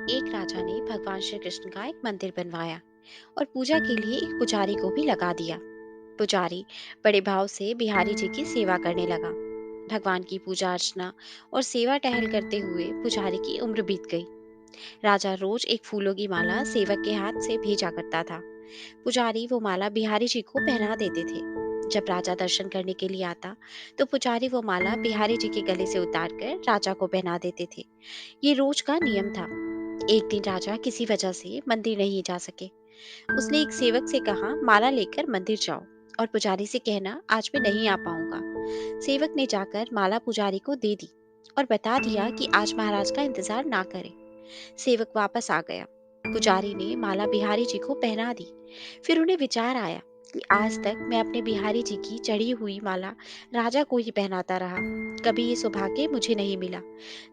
एक राजा ने भगवान श्री कृष्ण का एक मंदिर बनवाया और पूजा के लिए एक पुजारी को भी लगा दिया। पुजारी बड़े भाव से बिहारी जी की सेवा करने लगा। भगवान की पूजा अर्चना और सेवा टहल करते हुए पुजारी की उम्र बीत गई। राजा रोज एक फूलों की माला सेवक के हाथ से भेजा करता था। पुजारी वो माला बिहारी जी को पहना देते थे। जब राजा दर्शन करने के लिए आता तो पुजारी वो माला बिहारी जी के गले से उतारकर राजा को पहना देते थे। ये रोज का नियम था। एक दिन राजा किसी वजह से मंदिर नहीं जा सके। उसने एक सेवक से कहा, माला लेकर मंदिर जाओ और पुजारी से कहना आज मैं नहीं आ पाऊंगा। सेवक ने जाकर माला पुजारी को दे दी और बता दिया कि आज महाराज का इंतजार ना करें। सेवक वापस आ गया। पुजारी ने माला बिहारी जी को पहना दी। फिर उन्हें विचार आया कि आज तक मैं अपने बिहारी जी की चढ़ी हुई माला राजा को ही पहनाता रहा। कभी ये सौभाग्य मुझे नहीं मिला।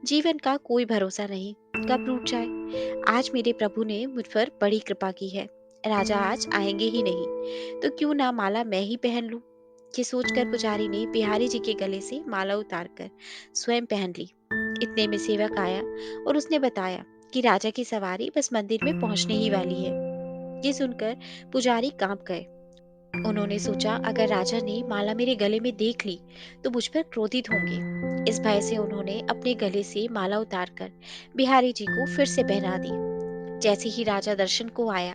जीवन का कोई भरोसा नहीं, कब रूठ जाए। आज मेरे प्रभु ने मुझ पर बड़ी कृपा की है। राजा आज आएंगे ही नहीं, तो क्यों ना माला मैं ही पहन लूं। ये सोचकर पुजारी ने बिहारी जी के गले से माला उतारकर स्वयं पहन ली। इतने में सेवक आया और उसने बताया कि राजा की सवारी बस मंदिर में पहुंचने ही वाली है। ये सुनकर पुजारी कांप गए। उन्होंने सोचा अगर राजा ने माला मेरे गले में देख ली तो मुझ पर क्रोधित होंगे। इस भय से उन्होंने अपने गले से माला उतारकर बिहारी जी को फिर से पहना दी। जैसे ही राजा दर्शन को आया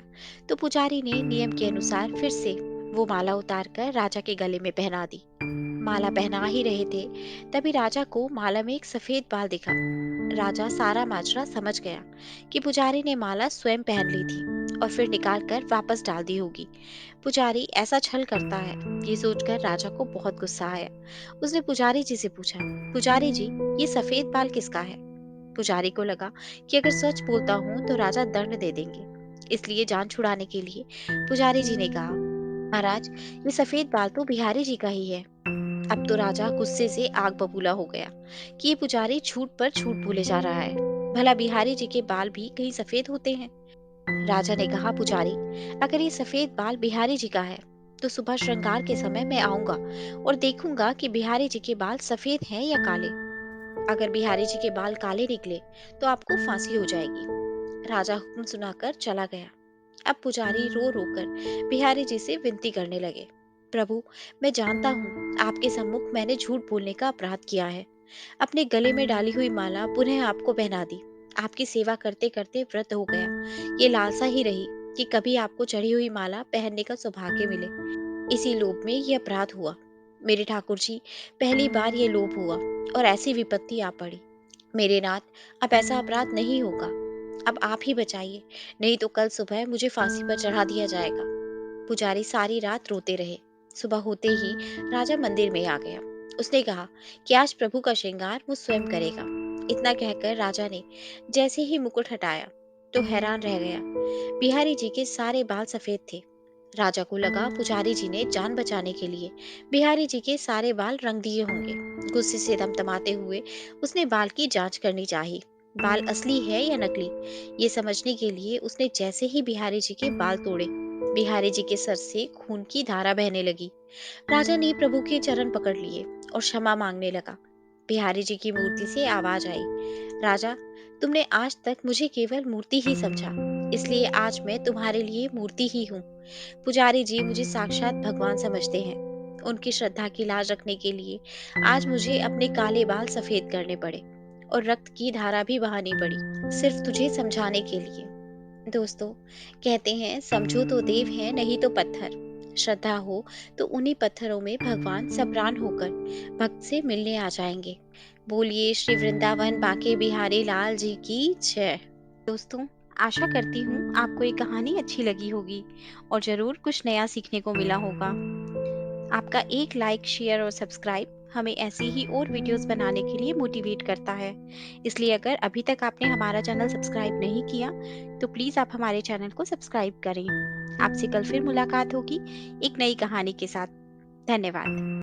तो पुजारी ने नियम के अनुसार फिर से वो माला उतारकर राजा के गले में पहना दी। माला पहना ही रहे थे, तभी राजा को माला में एक सफेद बाल दिखा। राजा सारा माजरा समझ गया कि पुजारी ने माला स्वयं पहन ली थी और फिर निकाल कर वापस डाल दी होगी। पुजारी ऐसा छल करता है, ये सोचकर राजा को बहुत गुस्सा आया। उसने पुजारी जी से पूछा, पुजारी जी, ये सफेद बाल किसका है। पुजारी को लगा कि अगर सच बोलता हूँ तो राजा दंड दे देंगे। इसलिए जान छुड़ाने के लिए पुजारी जी ने कहा, महाराज, ये सफेद बाल तो बिहारी जी का ही है। अब तो राजा गुस्से से आग बबूला हो गया कि ये पुजारी झूठ पर झूठ बोले जा रहा है। भला बिहारी जी के बाल भी कहीं सफेद होते हैं। राजा ने कहा, पुजारी, अगर ये सफेद बाल बिहारी जी का है तो सुबह श्रृंगार के समय मैं आऊंगा और देखूंगा कि बिहारी जी के बाल सफेद हैं या काले। अगर बिहारी जी के बाल काले निकले तो आपको फांसी हो जाएगी। राजा हुक्म सुनाकर चला गया। अब पुजारी रो रो कर बिहारी जी से विनती करने लगे, प्रभु, मैं जानता हूँ आपके सम्मुख मैंने झूठ बोलने का अपराध किया है। अपने गले में डाली हुई माला पुनः आपको पहना दी। आपकी सेवा करते करते व्रत हो गया। ये लालसा ही रही कि कभी आपको चढ़ी हुई माला पहनने का सौभाग्य मिले। इसी लोभ में ये अपराध हुआ। मेरे ठाकुर जी, पहली बार ये लोभ हुआ और ऐसी विपत्ति आ पड़ी। मेरे नाथ, अब ऐसा अपराध नहीं होगा। अब आप ही बचाइए, नहीं तो कल सुबह मुझे फांसी पर चढ़ा दिया जाएगा। पुजारी सारी रात रोते रहे। सुबह होते ही राजा मंदिर में आ गया। उसने कहा कि आज प्रभु का श्रृंगार वो स्वयं करेगा। इतना कहकर राजा ने जैसे ही मुकुट हटाया तो हैरान रह गया। बिहारी जी के सारे बाल सफेद थे। राजा को लगा पुजारी जी ने जान बचाने के लिए बिहारी जी के सारे बाल रंग दिए होंगे। गुस्से से दमदमाते हुए उसने बाल की जांच करनी चाहिए। बाल असली है या नकली, ये समझने के लिए उसने जैसे ही बिहारी जी के बाल तोड़े, बिहारी जी के सर से खून की धारा बहने लगी। राजा ने प्रभु के चरण पकड़ लिए और क्षमा मांगने लगा। बिहारी जी की मूर्ति से आवाज आई, राजा, तुमने आज तक मुझे केवल मूर्ति ही समझा, इसलिए आज मैं तुम्हारे लिए मूर्ति ही हूँ। पुजारी जी मुझे साक्षात भगवान समझते हैं। उनकी श्रद्धा की लाज रखने के लिए आज मुझे अपने काले बाल सफेद करने पड़े और रक्त की धारा भी बहानी पड़ी, सिर्फ तुझे समझाने के लिए। दोस्तों, कहते हैं समझो तो देव है, नहीं तो पत्थर। श्रद्धा हो तो उन्हीं पत्थरों में भगवान सबरान होकर भक्त से मिलने आ जाएंगे। बोलिए श्री वृंदावन बांके बिहारी लाल जी की जय। दोस्तों, आशा करती हूँ आपको ये कहानी अच्छी लगी होगी और ज़रूर कुछ नया सीखने को मिला होगा। आपका एक लाइक, शेयर और सब्सक्राइब हमें ऐसी ही और वीडियोस बनाने के लिए मोटिवेट करता है। इसलिए अगर अभी तक आपने हमारा चैनल सब्सक्राइब नहीं किया तो प्लीज़ आप हमारे चैनल को सब्सक्राइब करें। आपसे कल फिर मुलाकात होगी एक नई कहानी के साथ। धन्यवाद।